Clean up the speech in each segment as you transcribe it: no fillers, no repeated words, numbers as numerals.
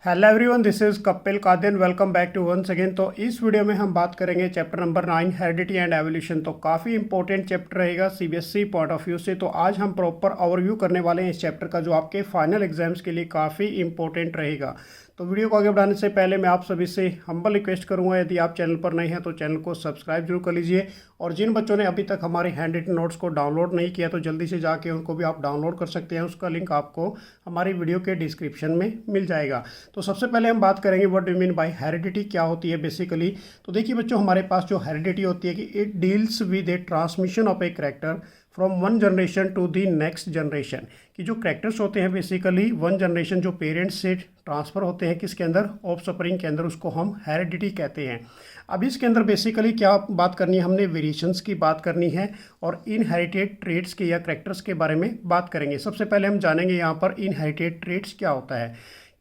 Hello everyone, this is Kapil Kadin. Welcome back to once again. तो इस video में हम बात करेंगे chapter number 9 heredity and evolution. तो काफ़ी इंपॉर्टेंट चैप्टर रहेगा सीबीएसई पॉइंट ऑफ व्यू से। तो आज हम प्रॉपर ओवरव्यू करने वाले हैं इस चैप्टर का, जो आपके फाइनल एग्जाम्स के लिए काफ़ी इंपॉर्टेंट रहेगा। तो वीडियो को आगे बढ़ाने से पहले मैं आप सभी से हम्बल रिक्वेस्ट करूंगा, यदि आप चैनल पर नए हैं तो चैनल को सब्सक्राइब जरूर कर लीजिए। और जिन बच्चों ने अभी तक हमारे हैंड रिटन नोट्स को डाउनलोड नहीं किया तो जल्दी से जाके उनको भी आप डाउनलोड कर सकते हैं। उसका लिंक आपको हमारी वीडियो के डिस्क्रिप्शन में मिल जाएगा। तो सबसे पहले हम बात करेंगे what do mean by heredity, क्या होती है बेसिकली। तो देखिए बच्चों, हमारे पास जो हेरिडिटी होती है कि it deals with a transmission of a character from one generation to the next generation. कि जो करेक्टर्स होते हैं बेसिकली वन जनरेशन जो पेरेंट्स से ट्रांसफ़र होते हैं किसके अंदर, ऑफस्प्रिंग के अंदर, उसको हम हेरिडिटी कहते हैं। अब इसके अंदर बेसिकली क्या बात करनी है, हमने वेरिएशंस की बात करनी है और इनहेरिटेड ट्रेट्स के या करेक्टर्स के बारे में बात करेंगे। सबसे पहले हम जानेंगे यहाँ पर इनहेरिटेड ट्रेट्स क्या होता है।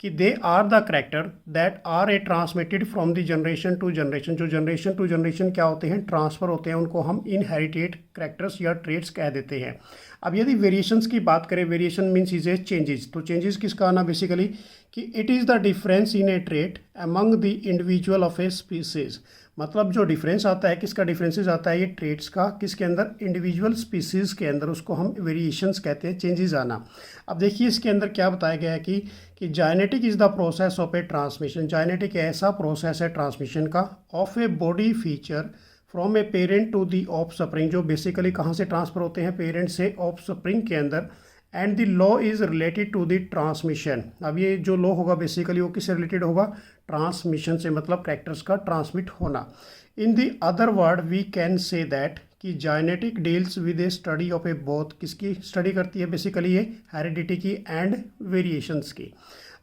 कि they are the character that are a transmitted from the generation to generation. जो जनरेशन टू जनरेशन क्या होते हैं, ट्रांसफ़र होते हैं, उनको हम इनहेरिटेड करेक्टर्स या ट्रेट्स कह देते हैं। अब यदि वेरिएशंस की बात करें, variation means is a changes. तो चेंजेस किसका आना बेसिकली कि it is the difference in A trait among the individual of a species. मतलब जो डिफरेंस आता है, किसका डिफरेंसेस आता है, ये ट्रेट्स का किसके अंदर, इंडिविजुअल स्पीसीज़ के अंदर, उसको हम वेरिएशंस कहते हैं, चेंजेस आना। अब देखिए इसके अंदर क्या बताया गया है कि genetic is the process of a transmission. Genetic ऐसा प्रोसेस है ट्रांसमिशन का of a body feature from a parent to the offspring. जो बेसिकली कहाँ से ट्रांसफ़र होते हैं, पेरेंट से ऑफस्प्रिंग के अंदर। And the law is related to the transmission. अब ये जो लॉ होगा बेसिकली वो किससे रिलेटेड होगा, ट्रांसमिशन से, मतलब कैरेक्टर्स का ट्रांसमिट होना। In the other word we can say that कि genetic deals with a study of a both. किसकी स्टडी करती है बेसिकली ये, हेरिडिटी की एंड वेरिएशंस की।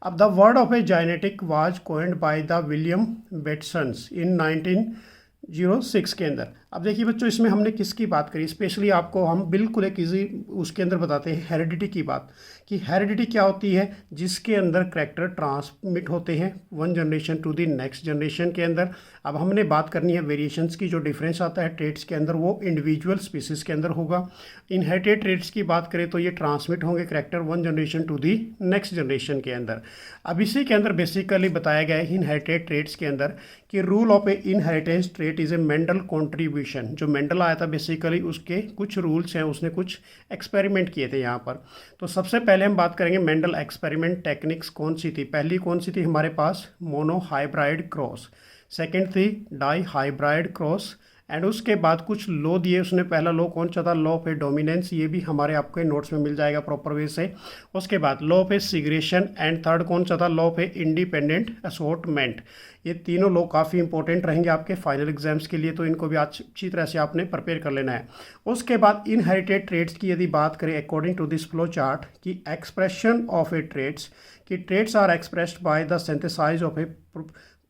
अब the word of a genetic was coined by the William Bateson's in 1906 के अंदर। अब देखिए बच्चों, इसमें हमने किसकी बात करी, स्पेशली आपको हम बिल्कुल एक इजी उसके अंदर बताते हैं हेरिडिटी की बात। कि हेरिडिटी क्या होती है, जिसके अंदर करेक्टर ट्रांसमिट होते हैं one generation to the next generation के अंदर। अब हमने बात करनी है वेरिएशंस की। जो डिफरेंस आता है ट्रेट्स के अंदर वो इंडिविजुअल स्पीसीज के अंदर होगा। इनहेरिटेड ट्रेट्स की बात करें तो ये ट्रांसमिट होंगे character one generation to the next generation के अंदर। अब इसी के अंदर बेसिकली बताया गया है इनहेरिटेड ट्रेट्स के अंदर कि rule of A inheritance trait is a Mendel contribution. जो मेंडल आया था बेसिकली उसके कुछ रूल्स हैं, उसने कुछ एक्सपेरिमेंट किए थे यहाँ पर। तो सबसे पहले हम बात करेंगे मेंडल एक्सपेरिमेंट टेक्निक्स कौन सी थी। पहली कौन सी थी हमारे पास, मोनो हाइब्राइड क्रॉस। सेकेंड थी डाई हाइब्राइड क्रॉस। एंड उसके बाद कुछ लॉ दिए उसने। पहला लॉ कौन सा था, लॉ ऑफ ए डोमिनेंस। ये भी हमारे आपके नोट्स में मिल जाएगा प्रॉपर वे से। उसके बाद law of A सिग्रेशन। And third कौन सा था, law of a independent assortment. ये तीनों लॉ काफ़ी इंपॉर्टेंट रहेंगे आपके फाइनल एग्जाम्स के लिए, तो इनको भी अच्छी तरह से आपने प्रिपेयर कर लेना है। उसके बाद इनहेरिटेड ट्रेट्स की यदि बात करें according to this flow chart की एक्सप्रेशन ऑफ ए ट्रेट्स, कि traits are expressed by the synthesize of a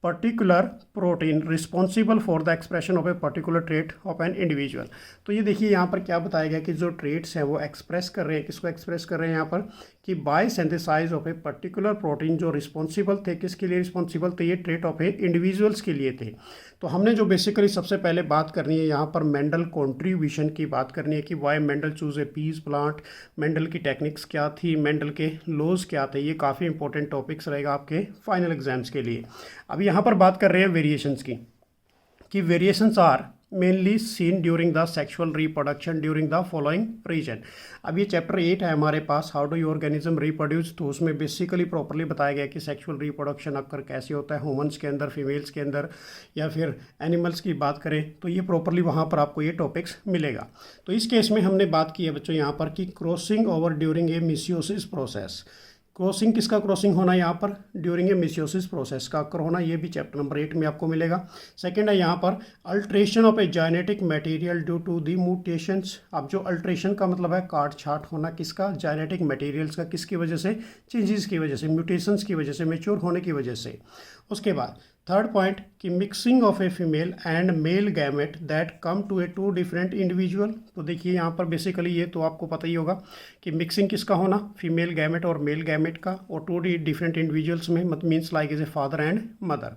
particular protein responsible for the expression of a particular trait of an individual. तो ये देखिए यहाँ पर क्या बताया गया कि जो ट्रेट्स हैं वो एक्सप्रेस कर रहे हैं, किसको एक्सप्रेस कर रहे हैं यहाँ पर, कि by synthesize of a particular protein जो रिस्पॉन्सिबल थे, किसके लिए रिस्पॉन्सिबल थे, ये ट्रेट ऑफ ए इंडिविजुअल्स के लिए थे। तो हमने जो बेसिकली सबसे पहले बात करनी है यहाँ पर मेंडल कॉन्ट्रीब्यूशन की बात करनी है कि why Mendel choose a peas plant, Mendel की टेक्निक्स क्या थी, मेंडल के लॉज क्या थे। ये काफ़ी इंपॉर्टेंट टॉपिक्स रहेगा आपके फाइनल एग्जाम्स के लिए। अब यहाँ पर बात कर रहे हैं वेरिएशंस की, कि variations are mainly seen during the sexual reproduction during the following reason. अब ये चैप्टर 8 है हमारे पास, how do you organism reproduce. तो उसमें बेसिकली प्रॉपरली बताया गया कि सेक्सुअल रिप्रोडक्शन अक्कर कैसे होता है, ह्यूमंस के अंदर, फीमेल्स के अंदर, या फिर एनिमल्स की बात करें तो ये प्रॉपरली वहाँ पर आपको ये टॉपिक्स मिलेगा। तो इस केस में हमने बात की है बच्चों यहाँ पर कि crossing over during a meiosis process. Crossing किसका क्रॉसिंग होना यहाँ पर, ड्यूरिंग ए मिसियोसिस प्रोसेस का अक्कर होना, ये भी चैप्टर नंबर 8 में आपको मिलेगा। सेकंड है यहाँ पर alteration of a genetic material due to the mutations. अब जो अल्ट्रेशन का मतलब है काट छाट होना, किसका, जेनेटिक मटेरियल्स का, किसकी वजह से, चेंजेस की वजह से, म्यूटेशंस की वजह से, मेच्योर होने की वजह से। उसके बाद थर्ड पॉइंट कि mixing of a female and male gamete that come to a two different individual. तो देखिए यहाँ पर बेसिकली ये तो आपको पता ही होगा कि मिक्सिंग किसका होना, फीमेल गैमेट और मेल गैमेट का, और टू डिफरेंट इंडिविजुअल्स में, मत means like as a father and mother.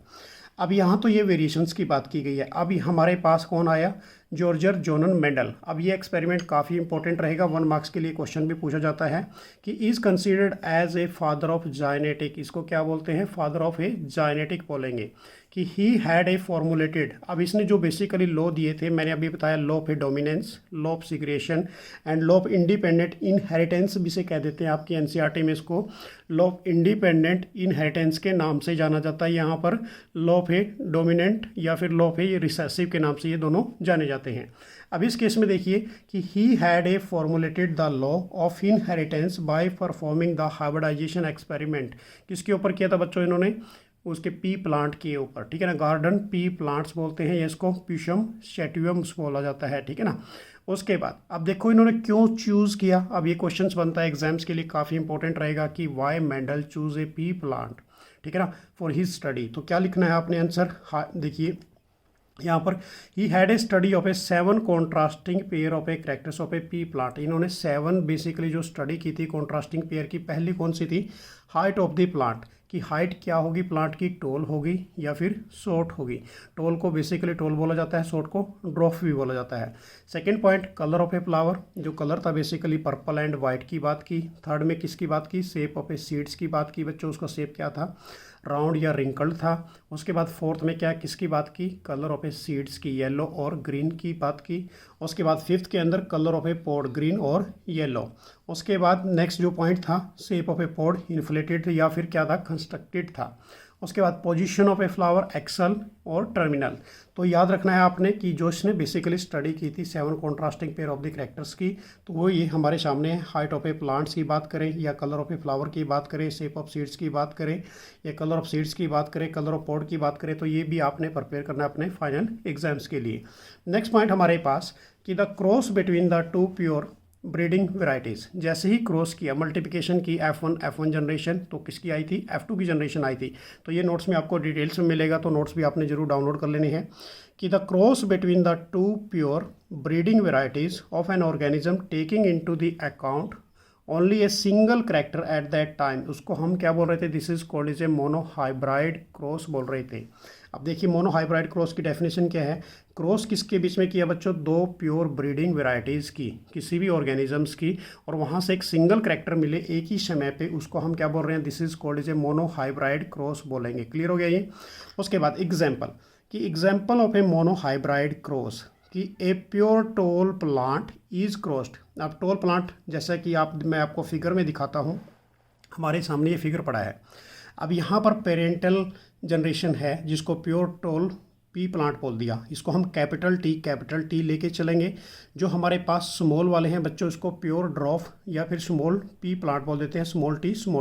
अब यहाँ तो ये वेरिएशंस की बात की गई है। अब हमारे पास कौन आया, जॉर्जर जोनन मेंडल। अब ये एक्सपेरिमेंट काफ़ी इंपॉर्टेंट रहेगा, 1 मार्क्स के लिए क्वेश्चन भी पूछा जाता है कि is considered as a father of genetic, इसको क्या बोलते हैं, फादर ऑफ ए जाइनेटिक बोलेंगे कि ही हैड ए फॉर्मुलेटेड। अब इसने जो बेसिकली लॉ दिए थे, मैंने अभी बताया, law of A dominance, law of सिग्रेशन and law of independent inheritance भी से कह देते हैं आपकी एनसीईआरटी में, इसको लॉ ऑफ इंडिपेंडेंट इनहेरिटेंस के नाम से जाना जाता है। यहाँ पर लॉ ऑफ ए डोमिनेंट या फिर लॉ ऑफ ए रिसेसिव के नाम से ये दोनों जाने जाते हैं। अब इस केस में देखिए कि he had a formulated the law of inheritance by performing the hybridization experiment. किसके ऊपर किया था बच्चों इन्होंने, उसके पी प्लांट के ऊपर, ठीक है ना, गार्डन पी प्लांट्स बोलते हैं, इसको प्यूशम सेटिवम्स बोला जाता है, ठीक है ना। उसके बाद अब देखो इन्होंने क्यों चूज़ किया। अब ये क्वेश्चंस बनता है एग्जाम्स के लिए, काफ़ी इंपॉर्टेंट रहेगा कि why Mendel choose a pea plant, ठीक है ना, फॉर हिज स्टडी। तो क्या लिखना है आपने आंसर, हाँ देखिए यहाँ पर ही had A study of A 7 contrasting pair of A characters of A pea plant. इन्होंने 7 बेसिकली जो स्टडी की थी कॉन्ट्रास्टिंग पेयर की, पहली कौन सी थी, हाइट ऑफ द प्लांट, कि हाइट क्या होगी प्लांट की, टोल होगी या फिर शॉर्ट होगी। टोल को बेसिकली टोल बोला जाता है, शॉर्ट को ड्रॉफ भी बोला जाता है। Second point, colour of a flower, जो कलर था बेसिकली पर्पल एंड वाइट की बात की। थर्ड में किसकी बात की, शेप ऑफ ए सीड्स की बात की बच्चों, उसका शेप क्या था, राउंड या रिंकल्ड था। उसके बाद फोर्थ में क्या, किसकी बात की, कलर ऑफ ए सीड्स की, येलो और ग्रीन की बात की। उसके बाद फिफ्थ के अंदर colour of a pod, green और येलो। उसके बाद नेक्स्ट जो पॉइंट था, shape of a pod, inflated या फिर क्या था, कंस्ट्रक्टेड था। उसके बाद position of a flower, axial और टर्मिनल। तो याद रखना है आपने कि जो इसने बेसिकली स्टडी की थी 7 contrasting pair of the characters की, तो वो ये हमारे सामने है। हाइट ऑफ ए प्लांट्स की बात करें या कलर ऑफ ए फ्लावर की बात करें, शेप ऑफ सीड्स की बात करें या कलर ऑफ सीड्स की बात करें, कलर ऑफ पॉड की बात करें, तो ये भी आपने प्रिपेयर करना है अपने फाइनल एग्जाम्स के लिए। नेक्स्ट पॉइंट हमारे पास कि the cross between the 2 pure breeding varieties, जैसे ही क्रॉस किया, मल्टीप्लिकेशन की F1 जनरेशन, तो किसकी आई थी, F2 की जनरेशन आई थी। तो ये नोट्स में आपको डिटेल्स में मिलेगा, तो नोट्स भी आपने जरूर डाउनलोड कर लेने हैं कि the cross between the 2 pure breeding varieties of an organism taking into the account only a single character at that time, उसको हम क्या बोल रहे थे, this is called is a monohybrid cross बोल रहे थे। अब देखिए मोनोहाइब्राइड क्रॉस की डेफिनेशन क्या है, क्रॉस किसके बीच में किया बच्चों, 2 प्योर ब्रीडिंग वेराइटीज़ की, किसी भी ऑर्गेनिजम्स की, और वहाँ से एक सिंगल करेक्टर मिले एक ही समय पे, उसको हम क्या बोल रहे हैं, this is called is a monohybrid cross बोलेंगे। क्लियर हो गया ये। उसके बाद एग्जाम्पल कि example of a monohybrid cross कि a pure tall plant is crossed. अब टोल प्लांट जैसा कि मैं आपको फिगर में दिखाता हूँ, हमारे सामने ये फिगर पड़ा है। अब यहाँ पर पेरेंटल जनरेशन है जिसको प्योर टोल पी प्लांट बोल दिया, इसको हम कैपिटल टी लेके चलेंगे। जो हमारे पास स्मॉल वाले हैं बच्चों, इसको प्योर ड्रॉफ या फिर स्मॉल पी प्लांट बोल देते हैं, स्मॉल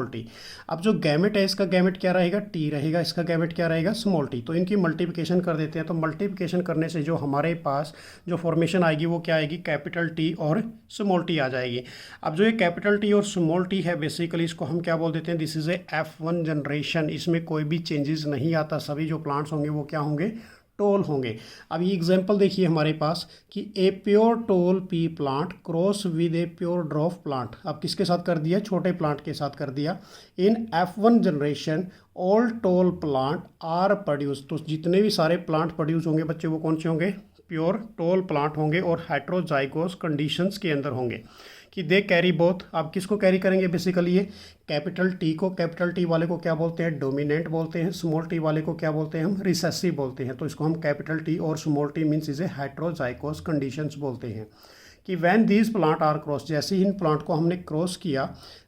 टी। अब जो गैमेट है, इसका गैमेट क्या रहेगा, टी रहेगा, इसका गैमेट क्या रहेगा, स्मॉल टी। तो इनकी मल्टीप्लिकेशन कर देते हैं, तो मल्टीप्लिकेशन करने से जो हमारे पास जो फॉर्मेशन आएगी वो क्या आएगी, कैपिटल टी और स्मॉल टी आ जाएगी। अब जो ये कैपिटल टी और स्मॉल टी है बेसिकली इसको हम क्या बोल देते हैं, this is a F1 generation. इसमें कोई भी चेंजेस नहीं आता, सभी जो प्लांट्स होंगे वो क्या होंगे, टोल होंगे। अब ये एग्जांपल देखिए हमारे पास कि a pure toll P plant cross with a pure ड्रॉफ plant. अब किसके साथ कर दिया, छोटे प्लांट के साथ कर दिया। In F1 generation all tall plant are produce, तो जितने भी सारे प्लांट प्रोड्यूस होंगे बच्चे वो कौन से होंगे, प्योर टोल प्लांट होंगे और हेट्रोजाइगोस कंडीशंस के अंदर होंगे कि दे कैरी बोथ। आप किसको कैरी करेंगे बेसिकली, ये कैपिटल टी को, कैपिटल टी वाले को क्या बोलते हैं, डोमिनेंट बोलते हैं, स्मॉल टी वाले को क्या बोलते हैं, हम रिसेसिव बोलते हैं। तो इसको हम कैपिटल टी और स्मॉल टी मीन्स इसे हेट्रोजाइगोस कंडीशंस बोलते हैं कि when these plant are cross, जैसे ही इन प्लांट को हमने क्रॉस किया,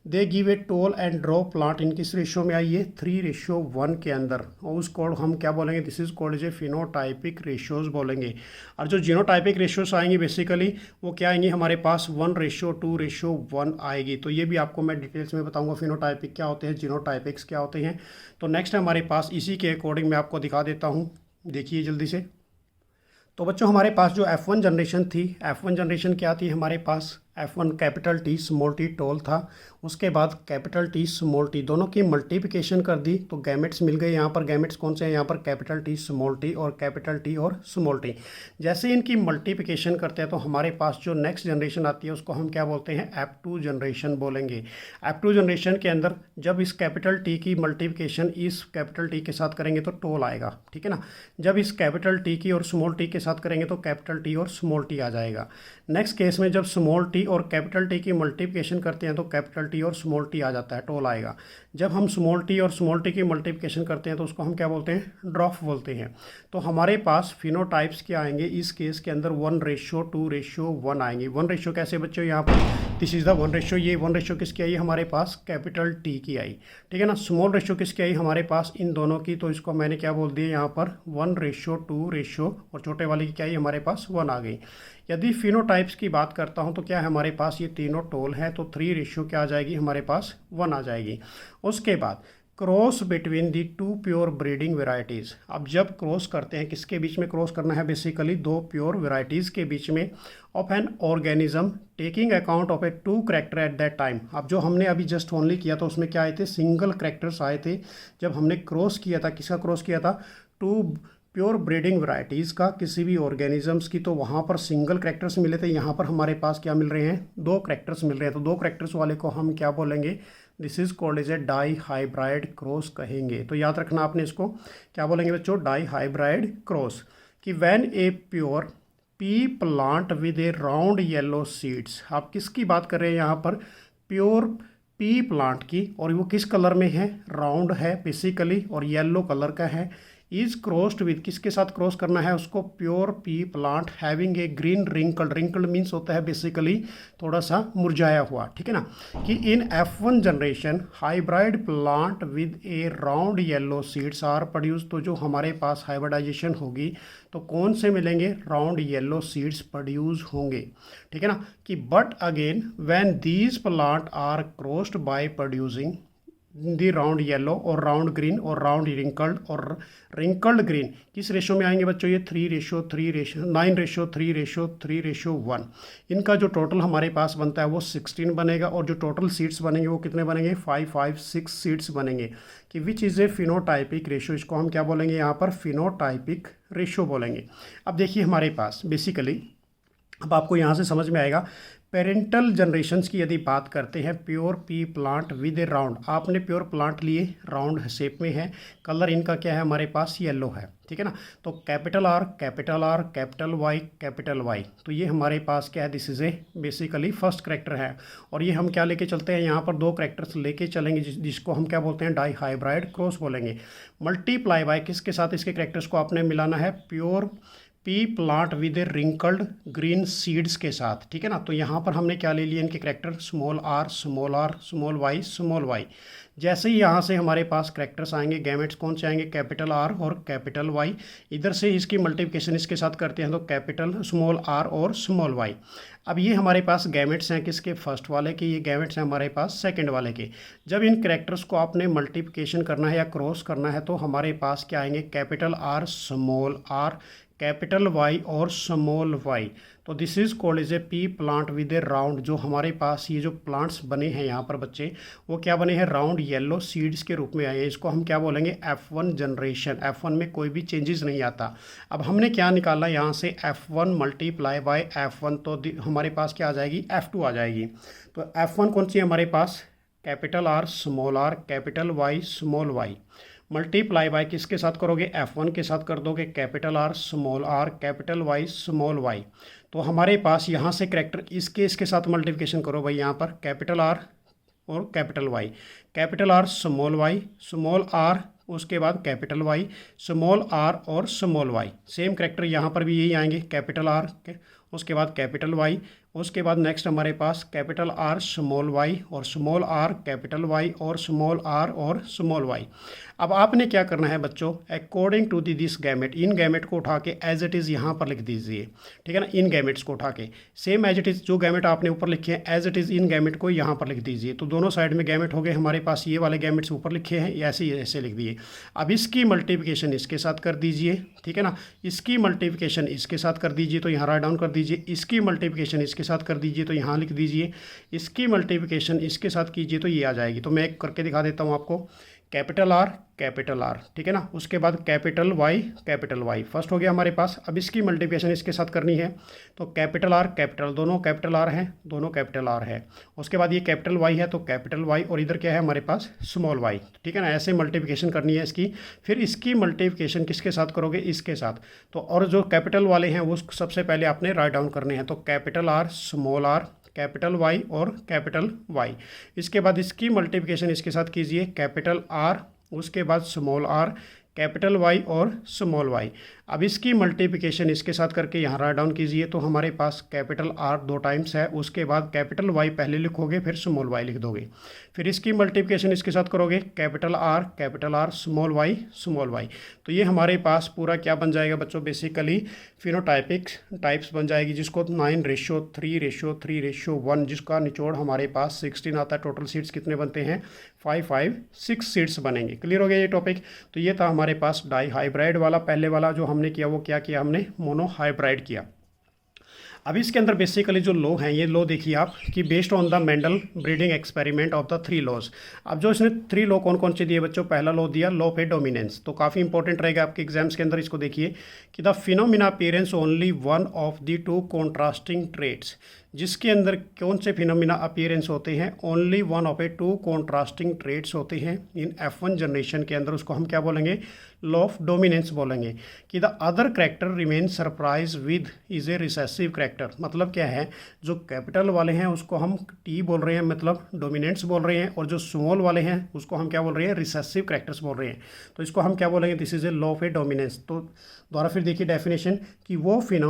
they give a tall and dwarf plant, इन किस रेशियो में आई है, 3:1 के अंदर। और उसको हम क्या बोलेंगे, this is called a phenotypic ratios बोलेंगे। और जो जीनोटाइपिक रेशियोज आएंगी बेसिकली वो क्या आएंगी हमारे पास, 1:2:1 आएगी। तो ये भी आपको मैं डिटेल्स में बताऊंगा फिनोटाइपिक क्या होते हैं, जीनोटाइपिक्स क्या होते हैं। तो नेक्स्ट हमारे पास इसी के अकॉर्डिंग मैं आपको दिखा देता हूँ, देखिए जल्दी से। तो बच्चों हमारे पास जो F1 जनरेशन थी, F1 जनरेशन क्या थी हमारे पास, F1 capital T small T toll था। उसके बाद कैपिटल टी स्मॉल टी दोनों की मल्टीप्लिकेशन कर दी तो गैमेट्स मिल गए। यहाँ पर गैमेट्स कौन से हैं, यहाँ पर कैपिटल टी स्मॉल टी और कैपिटल टी और स्मॉल टी। जैसे इनकी मल्टीप्लिकेशन करते हैं तो हमारे पास जो नेक्स्ट जनरेशन आती है उसको हम क्या बोलते हैं, F2 जनरेशन बोलेंगे। F2 जनरेशन के अंदर जब इस कैपिटल टी की मल्टीप्लिकेशन इस कैपिटल टी के साथ करेंगे तो टोल आएगा, ठीक है ना। जब इस कैपिटल टी की और स्मॉल टी के साथ करेंगे तो कैपिटल टी और स्मॉल टी आ जाएगा। नेक्स्ट केस में जब स्मॉल टी और कैपिटल टी की मल्टीप्लिकेशन करते हैं तो कैपिटल टी और स्मॉल टी आ जाता है, टोल आएगा। जब हम स्मॉल टी और स्मॉल टी की मल्टीप्लिकेशन करते हैं तो उसको हम क्या बोलते हैं, ड्रॉप बोलते हैं। तो हमारे पास फिनोटाइप्स क्या आएंगे इस केस के अंदर, 1:2:1 आएंगे। 1 रेशियो कैसे बच्चों, यहाँ पर दिस इज द 1 रेशियो। ये 1 रेशियो किसकी आई, हमारे पास कैपिटल टी की आई, ठीक है ना। स्मॉल रेशियो किसकी आई, हमारे पास इन दोनों की, तो इसको मैंने क्या बोल दिया यहाँ पर 1:2 और छोटे वाले की क्या आई, हमारे पास 1 आ गई। यदि फिनोटाइप्स की बात करता हूँ तो क्या है हमारे पास, ये तीनों टोल हैं तो 3 रेशियो क्या आ जाएगी, हमारे पास 1 आ जाएगी। उसके बाद cross between the 2 pure breeding varieties. अब जब क्रॉस करते हैं, किसके बीच में क्रॉस करना है, बेसिकली 2 प्योर वेराइटीज़ के बीच में, of an organism taking account of A 2 character eight that time. अब जो हमने अभी जस्ट ओनली किया था उसमें क्या आए थे, सिंगल कैरेक्टर्स आए थे। जब हमने क्रॉस किया था, किसका क्रॉस किया था, 2 प्योर ब्रीडिंग वैरायटीज़ का, किसी भी ऑर्गेनिजम्स की, तो वहाँ पर सिंगल कैरेक्टर्स मिले थे। यहाँ पर हमारे पास क्या मिल रहे हैं, 2 कैरेक्टर्स मिल रहे हैं। तो 2 कैरेक्टर्स वाले को हम क्या बोलेंगे, this is called as a di hybrid cross कहेंगे। तो याद रखना आपने इसको क्या बोलेंगे बच्चों, डाई हाइब्राइड क्रॉस। कि when a pure pea plant with a round yellow seeds. आप किसकी बात कर रहे हैं यहाँ पर, प्योर पी प्लांट की, और वो किस कलर में है, राउंड है बेसिकली और येलो कलर का है। इज क्रॉस्ड विद, किसके साथ क्रॉस करना है उसको, pure pea plant having a green wrinkled. Wrinkled means होता है बेसिकली थोड़ा सा मुरझाया हुआ, ठीक है ना। कि in F1 generation hybrid plant with a round yellow seeds are produce. तो जो हमारे पास हाइब्रिडाइजेशन होगी तो कौन से मिलेंगे, राउंड येलो सीड्स प्रोड्यूस होंगे, ठीक है ना। कि but again when these plant are crossed by producing the round yellow और राउंड ग्रीन और राउंड रिंकल्ड और रिंकल्ड ग्रीन, किस रेशो में आएंगे बच्चों, ये 9:3:1। इनका जो टोटल हमारे पास बनता है वो 16 बनेगा, और जो टोटल सीड्स बनेंगे वो कितने बनेंगे, 5 सीड्स बनेंगे। कि which is a phenotypic ratio, इसको हम क्या बोलेंगे यहाँ पर, फिनोटाइपिक रेशो बोलेंगे। अब देखिए हमारे पास बेसिकली, अब आपको यहाँ से समझ में आएगा। पेरेंटल जनरेशन्स की यदि बात करते हैं, pure pea plant with a round, आपने प्योर प्लांट लिए, राउंड शेप में है, कलर इनका क्या है हमारे पास, येलो है, ठीक है ना। तो कैपिटल आर कैपिटल वाई, तो ये हमारे पास क्या है, this is a basically first character है। और ये हम क्या लेके चलते हैं, यहाँ पर 2 कैरेक्टर्स लेके चलेंगे जिसको हम क्या बोलते हैं, डाई हाइब्राइड क्रॉस बोलेंगे। मल्टीप्लाई बाय, किसके साथ इसके कैरेक्टर्स को आपने मिलाना है, pure pea plant with A wrinkled green seeds के साथ, ठीक है ना। तो यहाँ पर हमने क्या ले लिया, इनके character small R small Y. जैसे ही यहाँ से हमारे पास कैरेक्टर्स आएंगे, गैमेट्स कौन से आएंगे, कैपिटल आर और कैपिटल वाई। इधर से इसकी मल्टीप्लिकेशन इसके साथ करते हैं तो कैपिटल स्मॉल आर और स्मॉल वाई। अब ये हमारे पास गैमेट्स हैं किसके, फर्स्ट वाले के, ये गैमेट्स हैं हमारे पास सेकंड वाले के। जब इन कैरेक्टर्स को आपने मल्टीप्लिकेशन करना है या क्रॉस करना है तो हमारे पास क्या आएंगे, capital R small R, capital Y और स्मॉल वाई। तो this is called as a pea plant with a round. जो हमारे पास ये जो प्लांट्स बने हैं यहाँ पर बच्चे, वो क्या बने हैं, राउंड येलो सीड्स के रूप में आए हैं। इसको हम क्या बोलेंगे, F1 जनरेशन। F1 में कोई भी चेंजेस नहीं आता। अब हमने क्या निकाला यहाँ से, F1 मल्टीप्लाई बाय F1, तो हमारे पास क्या आ जाएगी, F2 आ जाएगी। तो F1 कौन सी है हमारे पास, capital R capital Y small Y, multiply by किसके साथ करोगे, F1 के साथ कर दोगे, capital R capital Y small Y. तो हमारे पास यहाँ से कैरेक्टर इसके साथ मल्टीप्लिकेशन करो भाई, यहाँ पर कैपिटल आर और कैपिटल आर स्मॉल आर, उसके बाद कैपिटल वाई, स्मॉल आर और स्मॉल वाई। सेम कैरेक्टर यहाँ पर भी यही आएंगे, कैपिटल आर उसके बाद कैपिटल वाई, उसके बाद नेक्स्ट हमारे पास कैपिटल आर स्मॉल वाई और स्मॉल आर कैपिटल वाई और स्मॉल आर और स्मॉल वाई। अब आपने क्या करना है बच्चों, अकॉर्डिंग टू दिस गैमेट, इन गैमेट को उठा के एज इट इज़ यहाँ पर लिख दीजिए, ठीक है ना। इन गैमेट्स को उठा के सेम एज इट इज़, जो गैमेट आपने ऊपर लिखे हैं एज इट इज़ इन गैमेट को यहाँ पर लिख दीजिए। तो दोनों साइड में गैमेट हो गए हमारे पास, ये वाले गैमेट्स ऊपर लिखे हैं, ऐसे लिख दिए। अब इसकी मल्टीप्लिकेशन इसके साथ कर दीजिए, ठीक है ना। इसकी मल्टीप्लिकेशन इसके साथ कर दीजिए, तो यहाँ राइट डाउन कर दीजिए। इसकी मल्टीप्लिकेशन इसके इसके साथ कर दीजिए तो यहाँ लिख दीजिए, इसकी मल्टीप्लिकेशन इसके साथ कीजिए तो ये आ जाएगी। तो मैं एक करके दिखा देता हूँ आपको, कैपिटल आर, ठीक है ना, उसके बाद कैपिटल वाई, फर्स्ट हो गया हमारे पास। अब इसकी मल्टीप्लिकेशन इसके साथ करनी है तो कैपिटल आर कैपिटल, दोनों कैपिटल आर हैं, दोनों कैपिटल आर है। उसके बाद ये कैपिटल वाई है तो कैपिटल वाई, और इधर क्या है हमारे पास स्मॉल वाई, ठीक है ना। ऐसे मल्टीप्लिकेशन करनी है इसकी। फिर इसकी मल्टीप्लिकेशन किसके साथ करोगे, इसके साथ। तो और जो कैपिटल वाले हैं वो सबसे पहले आपने राइट डाउन करने हैं, तो capital R, small R, capital Y और कैपिटल वाई। इसके बाद इसकी मल्टीप्लिकेशन इसके साथ कीजिए, कैपिटल आर, उसके बाद स्मॉल आर, कैपिटल वाई और स्मॉल वाई। अब इसकी मल्टीप्लिकेशन इसके साथ करके यहाँ राइट डाउन कीजिए तो हमारे पास कैपिटल आर 2 टाइम्स है, उसके बाद कैपिटल वाई पहले लिखोगे फिर स्मॉल वाई लिख दोगे। फिर इसकी मल्टीप्लिकेशन इसके साथ करोगे, कैपिटल आर, स्मॉल वाई। तो ये हमारे पास पूरा क्या बन जाएगा बच्चों, बेसिकली फिनोटाइपिक टाइप्स बन जाएगी, जिसको 9:3:3:1, जिसका निचोड़ हमारे पास 16 आता है। टोटल सीट्स कितने बनते हैं, 6 सीट्स बनेंगे। क्लियर हो गया ये टॉपिक। तो ये था हमारे पास डाई हाइब्राइड वाला। पहले वाला जो हमने किया वो क्या किया, हमने मोनो हाइब्राइड किया। अब इसके अंदर बेसिकली जो लॉ हैं, ये लॉ देखिए आप कि based on the Mendel breeding experiment of the 3 laws. अब जो इसने 3 लॉ कौन कौन से दिए बच्चों, पहला लॉ दिया लॉ ऑफ डोमिनेंस, तो काफ़ी इंपॉर्टेंट रहेगा आपके एग्जाम्स के अंदर। इसको देखिए कि the phenomena appearance only one of the 2 contrasting traits, जिसके अंदर कौन से फिनोमिना अपीयरेंस होते हैं, only one of 2 contrasting traits होते हैं इन F1 जनरेशन के अंदर, उसको हम क्या बोलेंगे, लॉ ऑफ डोमिनेंस बोलेंगे। कि the other character remain surprise with is a recessive character, मतलब क्या है, जो कैपिटल वाले हैं उसको हम टी बोल रहे हैं, मतलब डोमिनेंट्स बोल रहे हैं, और जो स्मॉल वाले हैं उसको हम क्या बोल रहे हैं, रिसेसिव करेक्टर्स बोल रहे हैं। तो इसको हम क्या बोलेंगे, this is a law of A dominance. तो दोबारा फिर देखिए डेफिनेशन कि वो फिनोमिना